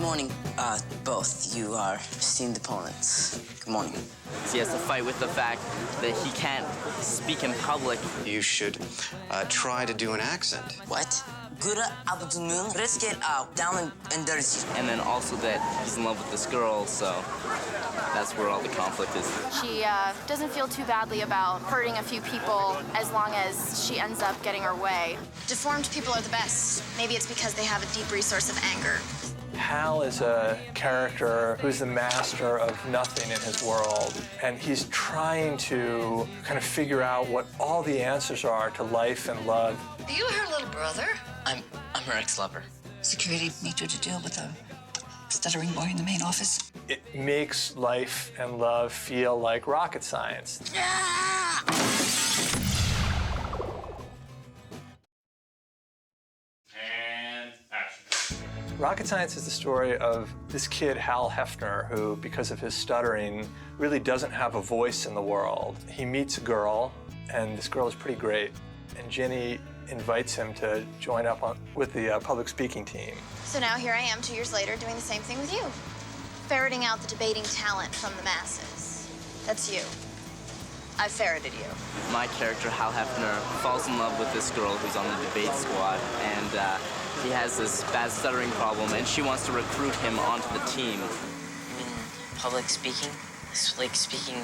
morning, both. You are esteemed opponents. Good morning. He has to fight with the fact that he can't speak in public. You should try to do an accent. What? Good afternoon. Let's get down and dirty. And then also that he's in love with this girl, so that's where all the conflict is. She doesn't feel too badly about hurting a few people as long as she ends up getting her way. Deformed people are the best. Maybe it's because they have a deep resource of anger. Hal is a character who's the master of nothing in his world, and he's trying to kind of figure out what all the answers are to life and love. Are you her little brother? I'm her ex-lover. Security need you to deal with a stuttering boy in the main office. It makes life and love feel like rocket science. Rocket Science is the story of this kid, Hal Hefner, who, because of his stuttering, really doesn't have a voice in the world. He meets a girl, and this girl is pretty great, and Ginny invites him to join up with the public speaking team. So now here I am 2 years later doing the same thing with you. Ferreting out the debating talent from the masses. That's you. I ferreted you. My character, Hal Hefner, falls in love with this girl who's on the debate squad, and he has this bad stuttering problem, and she wants to recruit him onto the team. Public speaking? It's like speaking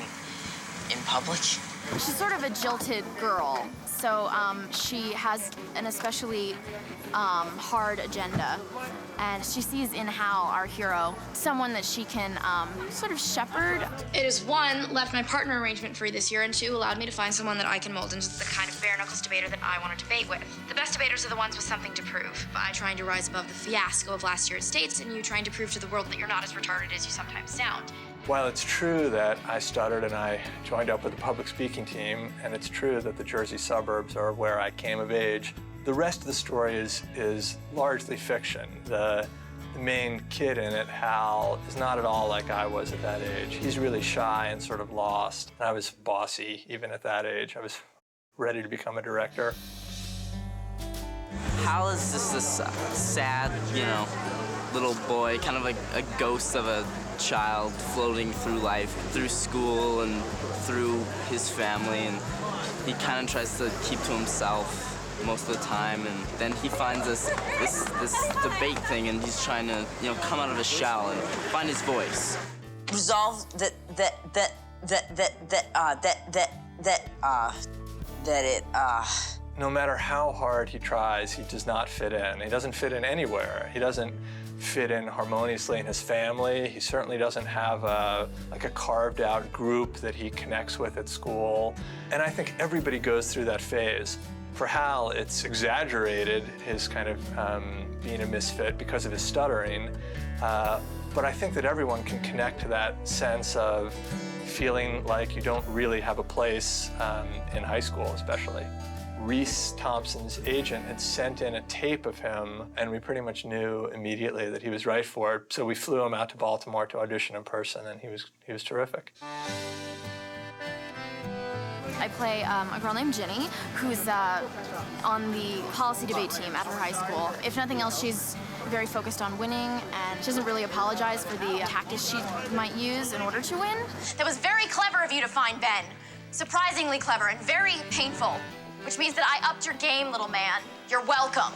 in public? She's sort of a jilted girl, so she has an especially hard agenda. And she sees in Hal, our hero, someone that she can sort of shepherd. It has, one, left my partner arrangement free this year, and two, allowed me to find someone that I can mold into the kind of bare-knuckles debater that I want to debate with. The best debaters are the ones with something to prove. I trying to rise above the fiasco of last year's states, and you trying to prove to the world that you're not as retarded as you sometimes sound. While it's true that I stuttered and I joined up with the public speaking team, and it's true that the Jersey suburbs are where I came of age, the rest of the story is largely fiction. The main kid in it, Hal, is not at all like I was at that age. He's really shy and sort of lost. I was bossy even at that age. I was ready to become a director. Hal is just this sad, little boy, kind of like a ghost of a child floating through life, through school and through his family, and he kind of tries to keep to himself most of the time, and then he finds this debate thing, and he's trying to come out of his shell and find his voice. Resolve that No matter how hard he tries, he does not fit in. He doesn't fit in anywhere. He doesn't fit in harmoniously in his family. He certainly doesn't have a carved out group that he connects with at school. And I think everybody goes through that phase. For Hal, it's exaggerated, his kind of being a misfit because of his stuttering. But I think that everyone can connect to that sense of feeling like you don't really have a place in high school, especially. Reese Thompson's agent had sent in a tape of him, and we pretty much knew immediately that he was right for it. So we flew him out to Baltimore to audition in person, and he was terrific. I play a girl named Ginny, who's on the policy debate team at her high school. If nothing else, she's very focused on winning, and she doesn't really apologize for the tactics she might use in order to win. That was very clever of you to find Ben. Surprisingly clever and very painful, which means that I upped your game, little man. You're welcome.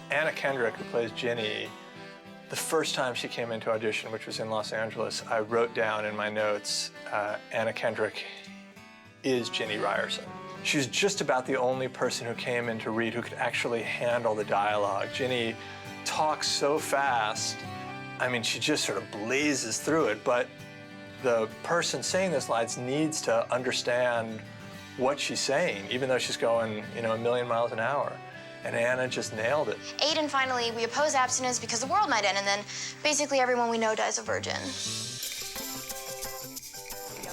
Anna Kendrick, who plays Ginny, the first time she came into audition, which was in Los Angeles, I wrote down in my notes, Anna Kendrick is Ginny Ryerson. She was just about the only person who came in to read who could actually handle the dialogue. Ginny talks so fast, I mean, she just sort of blazes through it, but the person saying those lines needs to understand what she's saying, even though she's going, a million miles an hour. And Anna just nailed it. Aiden, finally, we oppose abstinence because the world might end, and then basically everyone we know dies a virgin.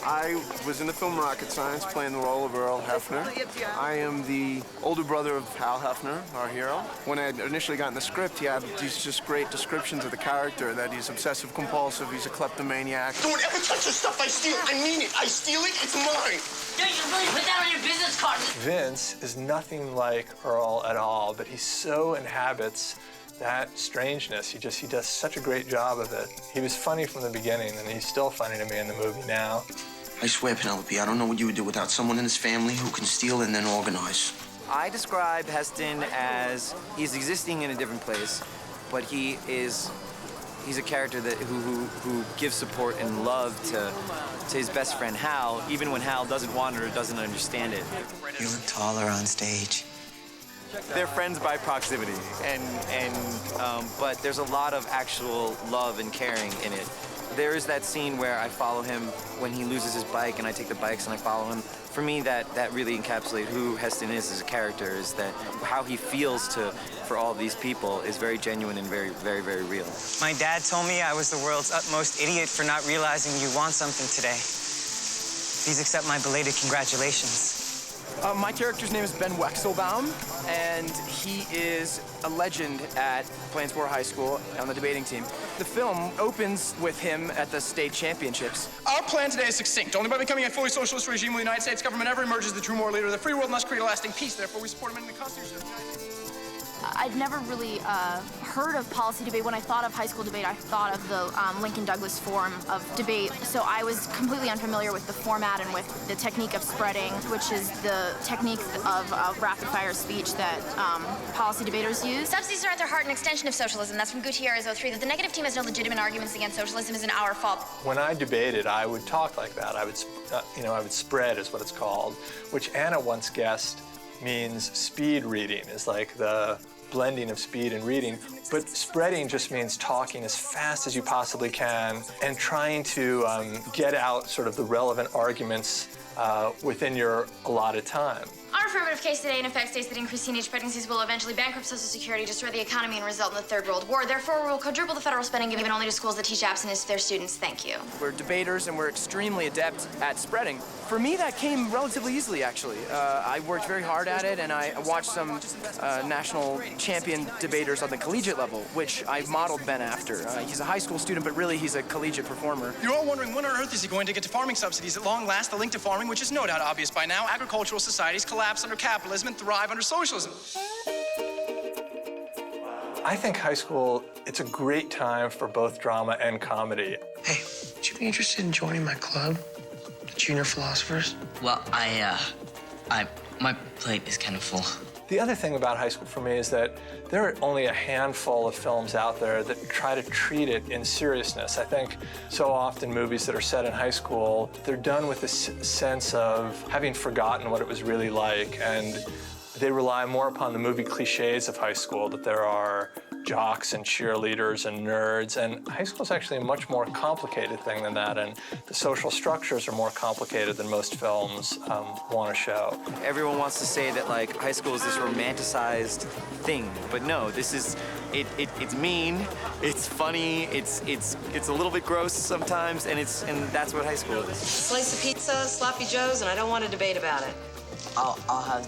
I was in the film Rocket Science playing the role of Earl Hefner. I am the older brother of Hal Hefner, our hero. When I initially got in the script, he had these just great descriptions of the character, that he's obsessive-compulsive, he's a kleptomaniac. Don't ever touch the stuff I steal. I mean it. I steal it, it's mine. You should really put that on your business card. Vince is nothing like Earl at all, but he so inhabits that strangeness. He does such a great job of it. He was funny from the beginning, and he's still funny to me in the movie now. I swear, Penelope, I don't know what you would do without someone in this family who can steal and then organize. I describe Heston as he's existing in a different place, but he's a character that who gives support and love to his best friend Hal, even when Hal doesn't want it or doesn't understand it. You look taller on stage. They're friends by proximity, but there's a lot of actual love and caring in it. There is that scene where I follow him when he loses his bike, and I take the bikes and I follow him. For me, that really encapsulates who Heston is as a character, is that how he feels for all these people is very genuine and very, very, very real. My dad told me I was the world's utmost idiot for not realizing you want something today. Please accept my belated congratulations. My character's name is Ben Wexelbaum, and he is a legend at Plainsport High School on the debating team. The film opens with him at the state championships. Our plan today is succinct. Only by becoming a fully socialist regime will the United States government ever emerge as the true moral leader of the free world must create a lasting peace. Therefore, we support him in the Constitution of the United States. I'd never really heard of policy debate. When I thought of high school debate, I thought of the Lincoln Douglas form of debate. So I was completely unfamiliar with the format and with the technique of spreading, which is the technique of rapid-fire speech that policy debaters use. Subsidies are at their heart an extension of socialism. That's from Gutierrez 03, that the negative team has no legitimate arguments against socialism isn't our fault. When I debated, I would talk like that. I would, I would spread is what it's called, which Anna once guessed means speed reading, is like the blending of speed and reading. But spreading just means talking as fast as you possibly can and trying to get out sort of the relevant arguments within your allotted time. Our affirmative case today in effect states that increased teenage pregnancies will eventually bankrupt Social Security, destroy the economy, and result in the Third World War. Therefore, we will quadruple the federal spending given only to schools that teach abstinence to their students. Thank you. We're debaters and we're extremely adept at spreading. For me, that came relatively easily, actually. I worked very hard at it, and I watched some national champion debaters on the collegiate level, which I modeled Ben after. He's a high school student, but really he's a collegiate performer. You're all wondering when on earth is he going to get to farming subsidies? At long last, the link to farming, which is no doubt obvious by now, agricultural societies collapse under capitalism and thrive under socialism. I think high school, it's a great time for both drama and comedy. Hey, would you be interested in joining my club? The Junior Philosophers? Well, my plate is kind of full. The other thing about high school for me is that there are only a handful of films out there that try to treat it in seriousness. I think so often movies that are set in high school, they're done with this sense of having forgotten what it was really like, and they rely more upon the movie cliches of high school, that there are jocks and cheerleaders and nerds, and high school is actually a much more complicated thing than that, and the social structures are more complicated than most films want to show. Everyone wants to say that like high school is this romanticized thing, but no, this is it's mean, it's funny, it's a little bit gross sometimes, and that's what high school is. Slice of pizza, sloppy joes, and I don't want to debate about it. I'll have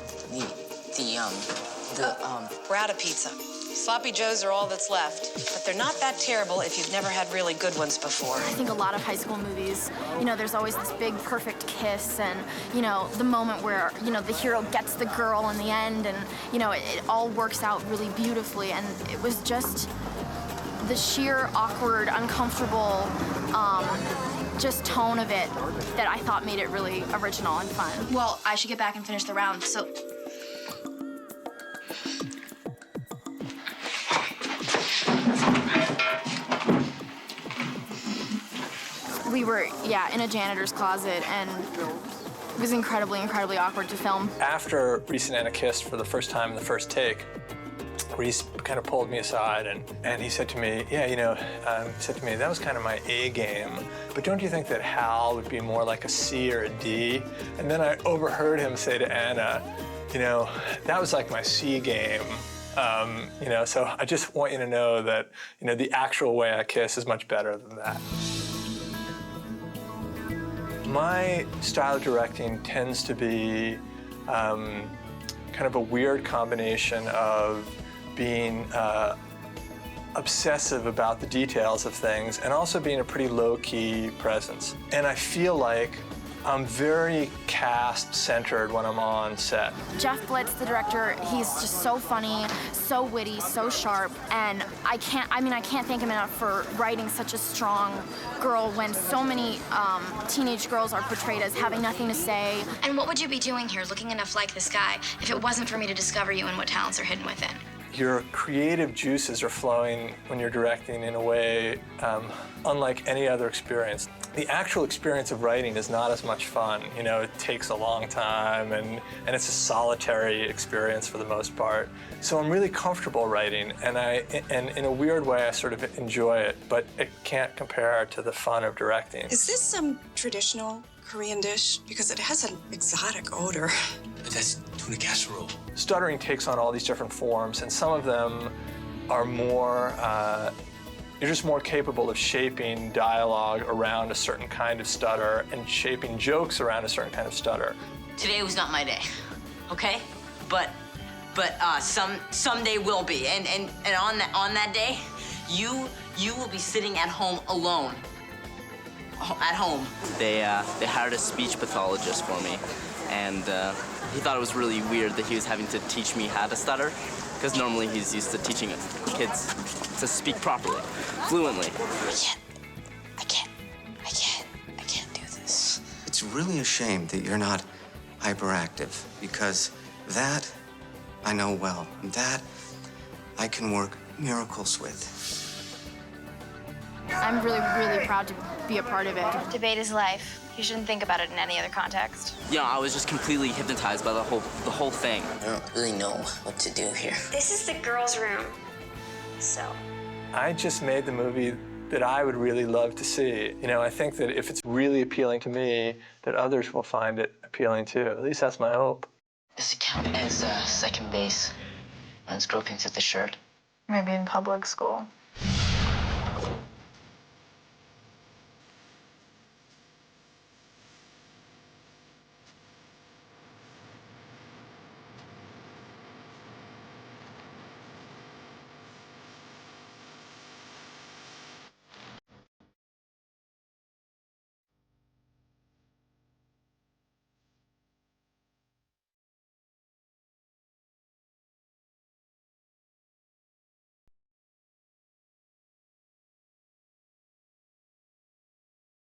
We're out of pizza. Sloppy joes are all that's left, but they're not that terrible if you've never had really good ones before. I think a lot of high school movies, there's always this big perfect kiss and, the moment where, the hero gets the girl in the end and, it all works out really beautifully. And it was just the sheer awkward, uncomfortable, just tone of it that I thought made it really original and fun. Well, I should get back and finish the round, so... We were, in a janitor's closet, and it was incredibly, incredibly awkward to film. After Reese and Anna kissed for the first time in the first take, Reese kind of pulled me aside and he said to me, that was kind of my A game, but don't you think that Hal would be more like a C or a D? And then I overheard him say to Anna, that was like my C game. So I just want you to know that, the actual way I kiss is much better than that. My style of directing tends to be kind of a weird combination of being obsessive about the details of things and also being a pretty low-key presence. And I feel like I'm very cast-centered when I'm on set. Jeff Blitz, the director, he's just so funny, so witty, so sharp, and I can't thank him enough for writing such a strong girl when so many teenage girls are portrayed as having nothing to say. And what would you be doing here, looking enough like this guy, if it wasn't for me to discover you and what talents are hidden within? Your creative juices are flowing when you're directing in a way unlike any other experience. The actual experience of writing is not as much fun. You know, it takes a long time and it's a solitary experience for the most part. So I'm really comfortable writing and in a weird way I sort of enjoy it, but it can't compare to the fun of directing. Is this some traditional Korean dish? Because it has an exotic odor. But that's tuna casserole. Stuttering takes on all these different forms, and some of them are more, you're just more capable of shaping dialogue around a certain kind of stutter and shaping jokes around a certain kind of stutter. Today was not my day, okay? But someday will be, and on that day, you will be sitting at home alone. At home. They hired a speech pathologist for me, and he thought it was really weird that he was having to teach me how to stutter, because normally he's used to teaching kids to speak properly, fluently. I can't do this. It's really a shame that you're not hyperactive, because that I know well. That I can work miracles with. I'm really, really proud to be a part of it. Debate is life. You shouldn't think about it in any other context. Yeah, I was just completely hypnotized by the whole thing. I don't really know what to do here. This is the girls' room, so. I just made the movie that I would really love to see. You know, I think that if it's really appealing to me, that others will find it appealing too. At least that's my hope. Does it count as second base when it's groping through the shirt? Maybe in public school.